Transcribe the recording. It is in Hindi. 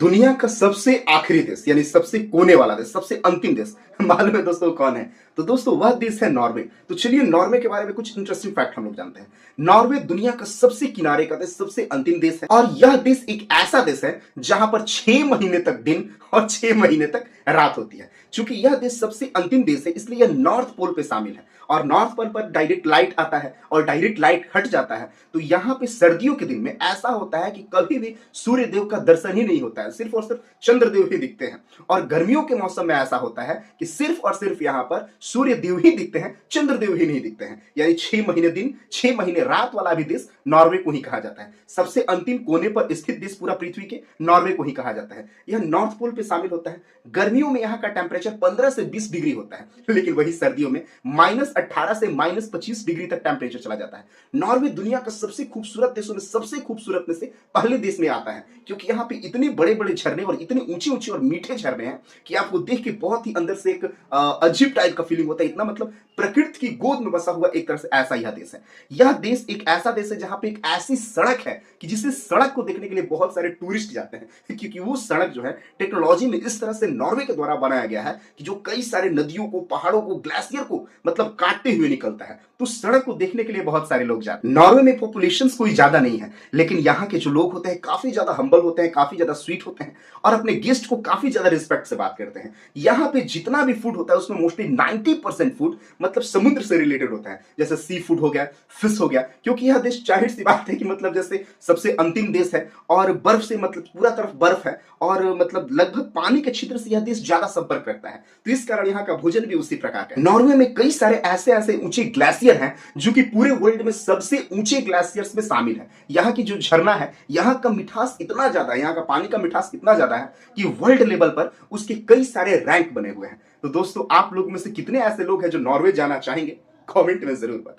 दुनिया का सबसे आखिरी देश यानी सबसे कोने वाला देश, सबसे अंतिम देश मालूम है दोस्तों कौन है? तो दोस्तों वह देश है नॉर्वे। तो चलिए नॉर्वे के बारे में कुछ इंटरेस्टिंग फैक्ट हम लोग जानते हैं। नॉर्वे दुनिया का सबसे किनारे का देश, सबसे अंतिम देश है और यह देश एक ऐसा देश है जहां पर 6 महीने तक दिन और 6 महीने तक रात होती है। चूंकि यह देश सबसे अंतिम देश है इसलिए यह नॉर्थ पोल पे शामिल है और नॉर्थ पोल पर डायरेक्ट लाइट आता है और डायरेक्ट लाइट हट जाता है। तो यहाँ पे सर्दियों के दिन में ऐसा होता है कि कभी भी सूर्य देव का दर्शन ही नहीं होता है, सिर्फ और सिर्फ चंद्रदेव ही दिखते हैं। और गर्मियों के मौसम में ऐसा होता है कि सिर्फ और सिर्फ यहाँ पर सूर्य देव ही दिखते हैं, चंद्रदेव ही नहीं दिखते हैं। यानी 6 महीने दिन 6 महीने रात वाला भी देश नॉर्वे को ही कहा जाता है। सबसे अंतिम कोने पर स्थित देश पूरा पृथ्वी के नॉर्वे को ही कहा जाता है। यह नॉर्थ पोल पे शामिल होता है। गर्मियों में यहाँ का टेम्परेचर 15 से 20 डिग्री होता है, लेकिन वही सर्दियों में -18 से -25 डिग्री तक टेम्परेचर चला जाता है। नॉर्वे दुनिया का सबसे खूबसूरत देशों में सबसे खूबसूरत में से पहले देश में आता है, क्योंकि यहाँ पे इतने बड़े बड़े झरने और इतने ऊंचे ऊंचे और मीठे झरने हैं कि आपको देख के बहुत ही अंदर से एक अजीब टाइप का फीलिंग होता है। इतना मतलब प्रकृति की गोद में बसा हुआ एक तरह से ऐसा यह देश है। यह देश एक ऐसा देश है जहां पे एक ऐसी सड़क है कि जिसे सड़क को देखने के लिए बहुत सारे टूरिस्ट जाते हैं, क्योंकि वो सड़क जो है टेक्नोलॉजी में इस तरह से नॉर्वे के द्वारा बनाया गया है कि जो कई सारे नदियों को, पहाड़ों को, ग्लेशियर को मतलब काटते हुए निकलता है। तो सड़क को देखने के लिए बहुत सारे लोग जाते हैं। नॉर्वे में पॉपुलेशन कोई ज्यादा नहीं है, लेकिन यहाँ के जो लोग होते हैं काफी ज्यादा हम्बल होते हैं, काफी ज्यादा स्वीट होते हैं और अपने गेस्ट को काफी ज्यादा रिस्पेक्ट से बात करते हैं। यहाँ पे जितना भी फूड होता है उसमें मोस्टली 90% फूड मतलब समुद्र से रिलेटेड होता है, जैसे सी फूड हो गया, फिश हो गया, क्योंकि यह देश जाहिर सी बात है कि मतलब जैसे सबसे अंतिम देश है और बर्फ से मतलब पूरा तरफ बर्फ है और मतलब लगभग पानी के क्षेत्र से यह देश ज्यादा संपर्क रखता है, तो इस कारण यहाँ का भोजन भी उसी प्रकार का है। नॉर्वे में कई सारे ऐसे ऐसे ऊंचे ग्लेशियर हैं जो कि पूरे वर्ल्ड में सबसे ऊंचे ग्लेशियर्स में शामिल है। यहाँ की जो झरना है, यहाँ का मिठास इतना ज्यादा है, यहाँ का पानी का मिठास इतना ज्यादा है कि वर्ल्ड लेवल पर उसके कई सारे रैंक बने हुए हैं। तो दोस्तों आप लोग में से कितने ऐसे लोग हैं जो नॉर्वे जाना चाहेंगे? कमेंट में जरूर बताएं।